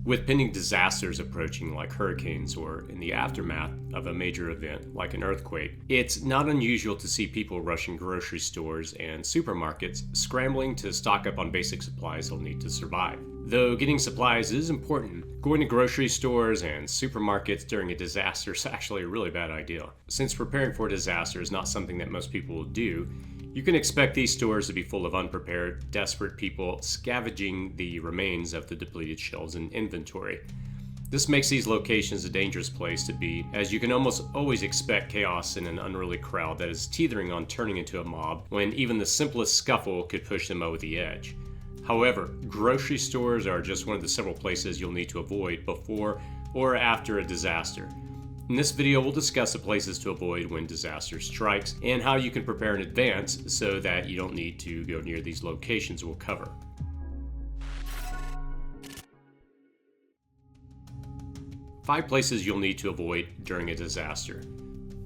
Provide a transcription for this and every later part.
With pending disasters approaching like hurricanes or in the aftermath of a major event like an earthquake, it's not unusual to see people rushing grocery stores and supermarkets scrambling to stock up on basic supplies they'll need to survive. Though getting supplies is important, going to grocery stores and supermarkets during a disaster is actually a really bad idea. Since preparing for a disaster is not something that most people will do, you can expect these stores to be full of unprepared, desperate people scavenging the remains of the depleted shelves and inventory. This makes these locations a dangerous place to be, as you can almost always expect chaos in an unruly crowd that is teetering on turning into a mob when even the simplest scuffle could push them over the edge. However, grocery stores are just one of the several places you'll need to avoid before or after a disaster. In this video, we'll discuss the places to avoid when disaster strikes and how you can prepare in advance so that you don't need to go near these locations we'll cover. Five places you'll need to avoid during a disaster.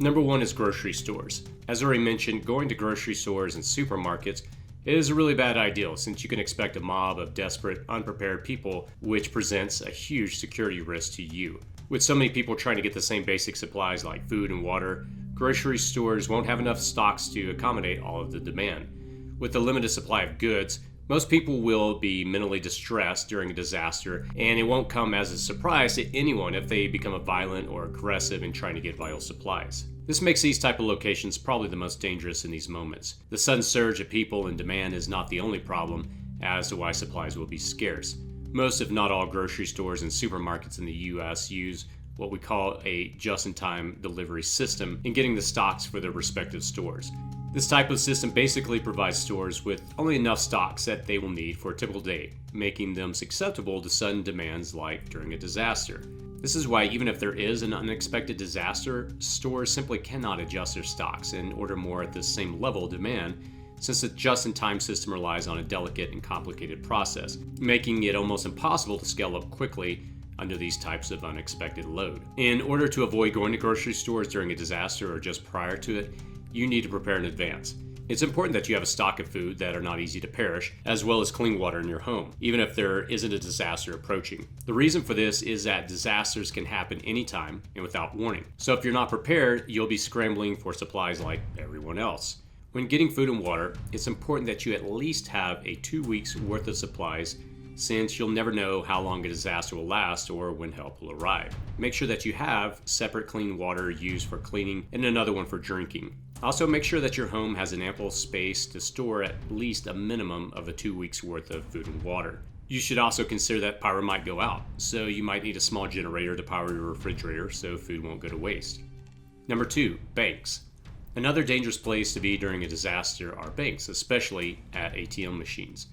Number one is grocery stores. As already mentioned, going to grocery stores and supermarkets is a really bad idea since you can expect a mob of desperate, unprepared people, which presents a huge security risk to you. With so many people trying to get the same basic supplies like food and water, grocery stores won't have enough stocks to accommodate all of the demand. With the limited supply of goods, most people will be mentally distressed during a disaster, and it won't come as a surprise to anyone if they become violent or aggressive in trying to get vital supplies. This makes these type of locations probably the most dangerous in these moments. The sudden surge of people and demand is not the only problem as to why supplies will be scarce. Most, if not all, grocery stores and supermarkets in the US use what we call a just-in-time delivery system in getting the stocks for their respective stores. This type of system basically provides stores with only enough stocks that they will need for a typical day, making them susceptible to sudden demands like during a disaster. This is why even if there is an unexpected disaster, stores simply cannot adjust their stocks and order more at the same level of demand, since the just-in-time system relies on a delicate and complicated process, making it almost impossible to scale up quickly under these types of unexpected load. In order to avoid going to grocery stores during a disaster or just prior to it, you need to prepare in advance. It's important that you have a stock of food that are not easy to perish, as well as clean water in your home, even if there isn't a disaster approaching. The reason for this is that disasters can happen anytime and without warning. So if you're not prepared, you'll be scrambling for supplies like everyone else. When getting food and water, it's important that you at least have a 2 weeks worth of supplies, since you'll never know how long a disaster will last or when help will arrive. Make sure that you have separate clean water used for cleaning and another one for drinking. Also, make sure that your home has an ample space to store at least a minimum of a 2 weeks worth of food and water. You should also consider that power might go out, so you might need a small generator to power your refrigerator so food won't go to waste. Number 2, banks. Another dangerous place to be during a disaster are banks, especially at ATM machines.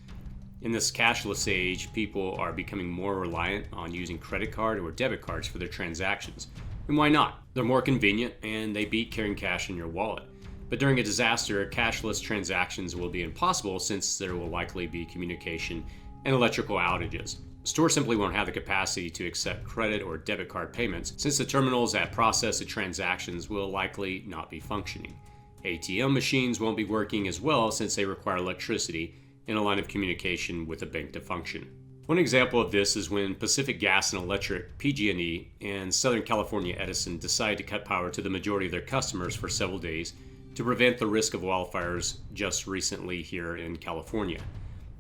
In this cashless age, people are becoming more reliant on using credit card or debit cards for their transactions. And why not? They're more convenient and they beat carrying cash in your wallet. But during a disaster, cashless transactions will be impossible since there will likely be communication and electrical outages. Stores simply won't have the capacity to accept credit or debit card payments since the terminals that process the transactions will likely not be functioning. ATM machines won't be working as well since they require electricity and a line of communication with a bank to function. One example of this is when Pacific Gas and Electric, PG&E, and Southern California Edison decided to cut power to the majority of their customers for several days to prevent the risk of wildfires just recently here in California.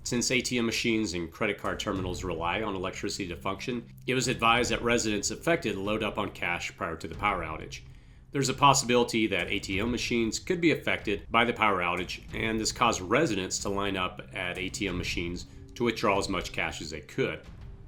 Since ATM machines and credit card terminals rely on electricity to function, it was advised that residents affected load up on cash prior to the power outage. There's a possibility that ATM machines could be affected by the power outage, and this caused residents to line up at ATM machines to withdraw as much cash as they could.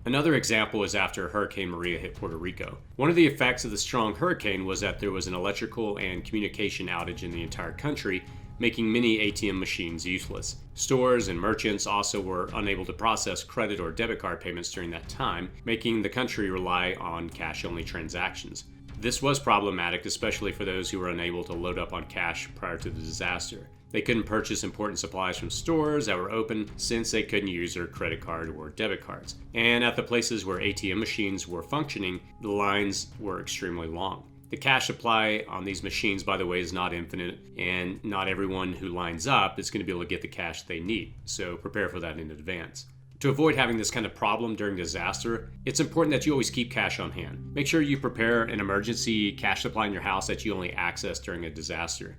Another example is after Hurricane Maria hit Puerto Rico. One of the effects of the strong hurricane was that there was an electrical and communication outage in the entire country, making many ATM machines useless. Stores and merchants also were unable to process credit or debit card payments during that time, making the country rely on cash-only transactions. This was problematic, especially for those who were unable to load up on cash prior to the disaster. They couldn't purchase important supplies from stores that were open since they couldn't use their credit card or debit cards. And at the places where ATM machines were functioning, the lines were extremely long. The cash supply on these machines, by the way, is not infinite, and not everyone who lines up is going to be able to get the cash they need, so prepare for that in advance. To avoid having this kind of problem during disaster, it's important that you always keep cash on hand. Make sure you prepare an emergency cash supply in your house that you only access during a disaster.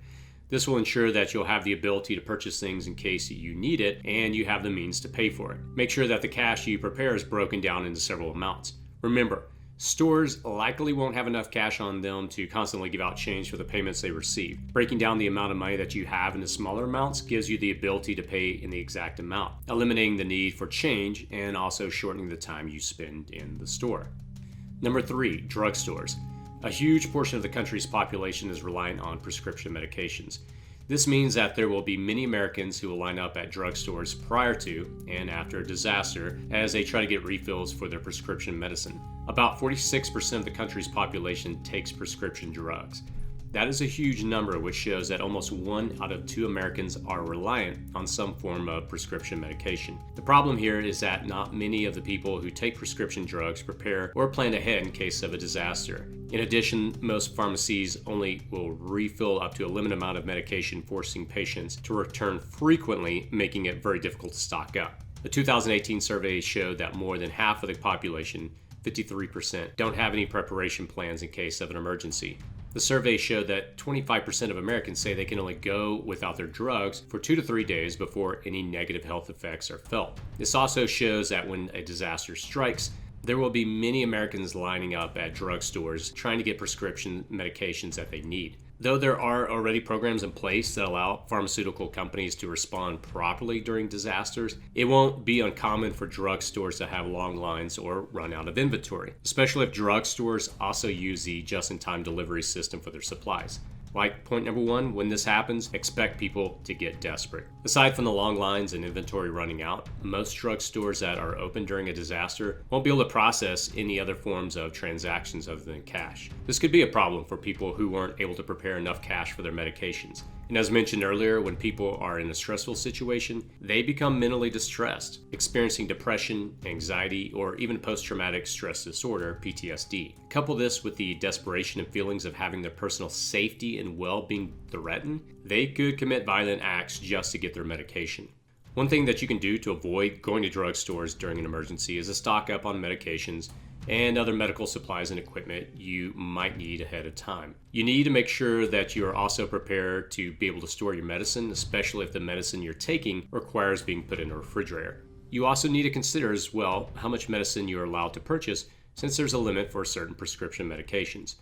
This will ensure that you'll have the ability to purchase things in case you need it and you have the means to pay for it. Make sure that the cash you prepare is broken down into several amounts. Remember, stores likely won't have enough cash on them to constantly give out change for the payments they receive. Breaking down the amount of money that you have into smaller amounts gives you the ability to pay in the exact amount, eliminating the need for change and also shortening the time you spend in the store. Number 3, drugstores. A huge portion of the country's population is reliant on prescription medications. This means that there will be many Americans who will line up at drugstores prior to and after a disaster as they try to get refills for their prescription medicine. About 46% of the country's population takes prescription drugs. That is a huge number, which shows that almost 1 out of 2 Americans are reliant on some form of prescription medication. The problem here is that not many of the people who take prescription drugs prepare or plan ahead in case of a disaster. In addition, most pharmacies only will refill up to a limited amount of medication, forcing patients to return frequently, making it very difficult to stock up. A 2018 survey showed that more than half of the population, 53%, don't have any preparation plans in case of an emergency. The survey showed that 25% of Americans say they can only go without their drugs for 2 to 3 days before any negative health effects are felt. This also shows that when a disaster strikes, there will be many Americans lining up at drugstores trying to get prescription medications that they need. Though there are already programs in place that allow pharmaceutical companies to respond properly during disasters, it won't be uncommon for drugstores to have long lines or run out of inventory, especially if drugstores also use the just-in-time delivery system for their supplies. Like point number 1, when this happens, expect people to get desperate. Aside from the long lines and inventory running out, most drugstores that are open during a disaster won't be able to process any other forms of transactions other than cash. This could be a problem for people who weren't able to prepare enough cash for their medications. And as mentioned earlier, when people are in a stressful situation, they become mentally distressed, experiencing depression, anxiety, or even post-traumatic stress disorder, PTSD. Couple this with the desperation and feelings of having their personal safety and well-being threatened, they could commit violent acts just to get their medication. One thing that you can do to avoid going to drugstores during an emergency is to stock up on medications and other medical supplies and equipment you might need ahead of time. You need to make sure that you are also prepared to be able to store your medicine, especially if the medicine you're taking requires being put in a refrigerator. You also need to consider as well how much medicine you are allowed to purchase, since there's a limit for certain prescription medications.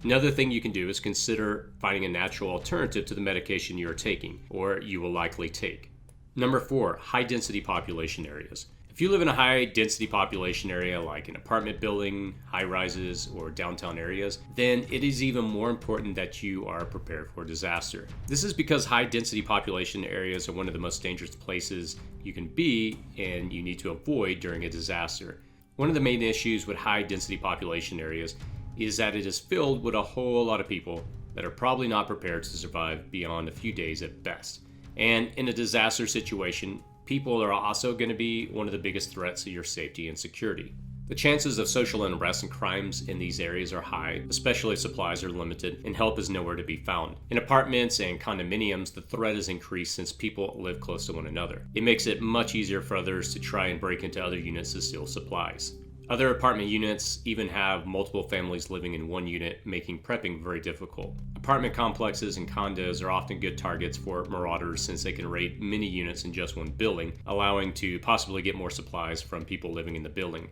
Another thing you can do is consider finding a natural alternative to the medication you are taking, or you will likely take. Number 4, high-density population areas. If you live in a high-density population area like an apartment building, high-rises, or downtown areas, then it is even more important that you are prepared for disaster. This is because high-density population areas are one of the most dangerous places you can be and you need to avoid during a disaster. One of the main issues with high-density population areas is that it is filled with a whole lot of people that are probably not prepared to survive beyond a few days at best. And in a disaster situation, people are also going to be one of the biggest threats to your safety and security. The chances of social unrest and crimes in these areas are high, especially if supplies are limited and help is nowhere to be found. In apartments and condominiums, the threat is increased since people live close to one another. It makes it much easier for others to try and break into other units to steal supplies. Other apartment units even have multiple families living in one unit, making prepping very difficult. Apartment complexes and condos are often good targets for marauders since they can raid many units in just one building, allowing to possibly get more supplies from people living in the building.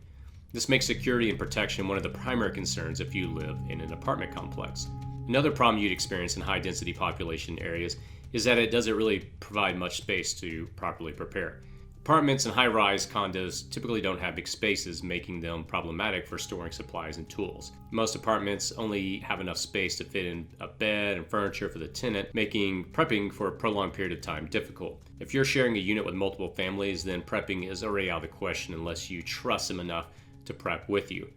This makes security and protection one of the primary concerns if you live in an apartment complex. Another problem you'd experience in high-density population areas is that it doesn't really provide much space to properly prepare. Apartments and high-rise condos typically don't have big spaces, making them problematic for storing supplies and tools. Most apartments only have enough space to fit in a bed and furniture for the tenant, making prepping for a prolonged period of time difficult. If you're sharing a unit with multiple families, then prepping is already out of the question unless you trust them enough to prep with you.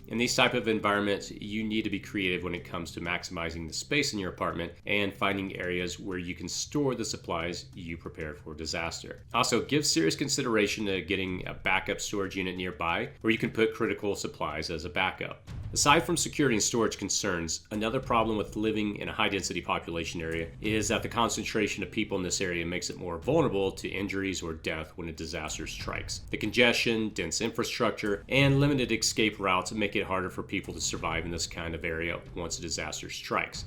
In these type of environments, you need to be creative when it comes to maximizing the space in your apartment and finding areas where you can store the supplies you prepared for disaster. Also, give serious consideration to getting a backup storage unit nearby where you can put critical supplies as a backup. Aside from security and storage concerns, another problem with living in a high-density population area is that the concentration of people in this area makes it more vulnerable to injuries or death when a disaster strikes. The congestion, dense infrastructure, and limited escape routes make it harder for people to survive in this kind of area once a disaster strikes.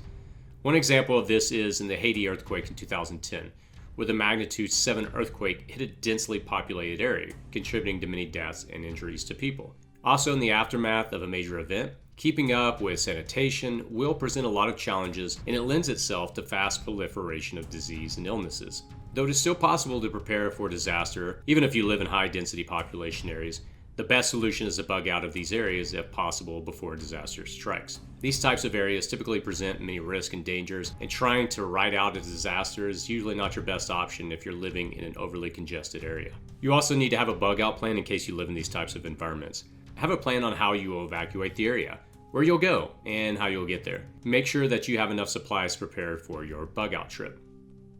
One example of this is in the Haiti earthquake in 2010, where the magnitude 7 earthquake hit a densely populated area, contributing to many deaths and injuries to people. Also, in the aftermath of a major event, keeping up with sanitation will present a lot of challenges, and it lends itself to fast proliferation of disease and illnesses. Though it is still possible to prepare for disaster, even if you live in high-density population areas, the best solution is to bug out of these areas if possible before a disaster strikes. These types of areas typically present many risks and dangers, and trying to ride out a disaster is usually not your best option if you're living in an overly congested area. You also need to have a bug out plan in case you live in these types of environments. Have a plan on how you will evacuate the area, where you'll go, and how you'll get there. Make sure that you have enough supplies prepared for your bug out trip.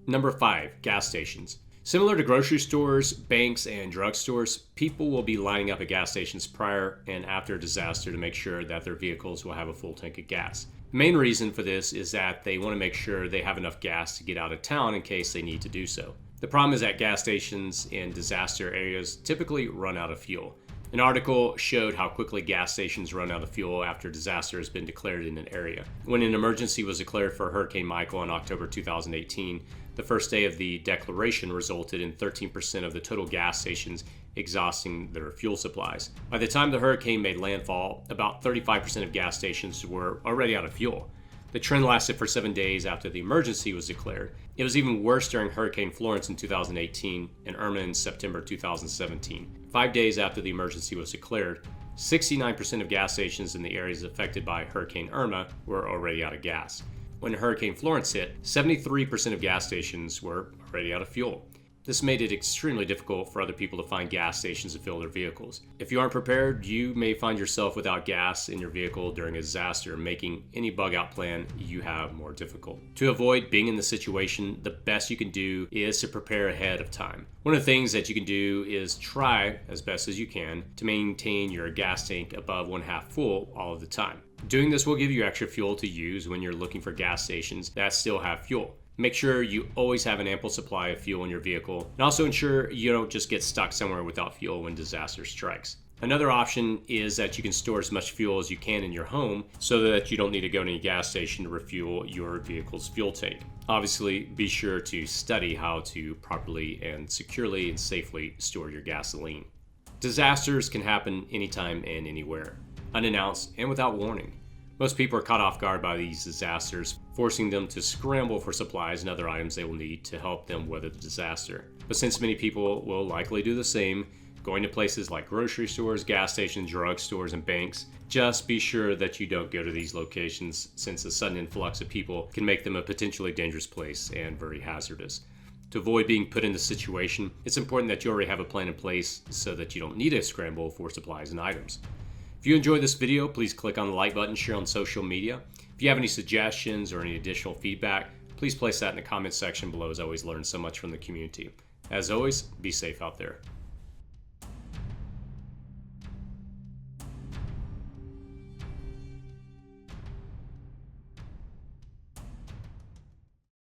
Number 5, gas stations. Similar to grocery stores, banks, and drugstores, people will be lining up at gas stations prior and after a disaster to make sure that their vehicles will have a full tank of gas. The main reason for this is that they want to make sure they have enough gas to get out of town in case they need to do so. The problem is that gas stations in disaster areas typically run out of fuel. An article showed how quickly gas stations run out of fuel after a disaster has been declared in an area. When an emergency was declared for Hurricane Michael in October 2018, the first day of the declaration resulted in 13% of the total gas stations exhausting their fuel supplies. By the time the hurricane made landfall, about 35% of gas stations were already out of fuel. The trend lasted for 7 days after the emergency was declared. It was even worse during Hurricane Florence in 2018 and Irma in September 2017. 5 days after the emergency was declared, 69% of gas stations in the areas affected by Hurricane Irma were already out of gas. When Hurricane Florence hit, 73% of gas stations were already out of fuel. This made it extremely difficult for other people to find gas stations to fill their vehicles. If you aren't prepared, you may find yourself without gas in your vehicle during a disaster, making any bug out plan you have more difficult. To avoid being in the situation, the best you can do is to prepare ahead of time. One of the things that you can do is try, as best as you can, to maintain your gas tank above 1/2 full all of the time. Doing this will give you extra fuel to use when you're looking for gas stations that still have fuel. Make sure you always have an ample supply of fuel in your vehicle, and also ensure you don't just get stuck somewhere without fuel when disaster strikes. Another option is that you can store as much fuel as you can in your home so that you don't need to go to any gas station to refuel your vehicle's fuel tank. Obviously, be sure to study how to properly and securely and safely store your gasoline. Disasters can happen anytime and anywhere, unannounced and without warning. Most people are caught off guard by these disasters, forcing them to scramble for supplies and other items they will need to help them weather the disaster. But since many people will likely do the same, going to places like grocery stores, gas stations, drugstores, and banks, just be sure that you don't go to these locations, since a sudden influx of people can make them a potentially dangerous place and very hazardous. To avoid being put in this situation, it's important that you already have a plan in place so that you don't need to scramble for supplies and items. If you enjoyed this video, please click on the like button, share on social media. If you have any suggestions or any additional feedback, please place that in the comments section below, as I always learn so much from the community. As always, be safe out there.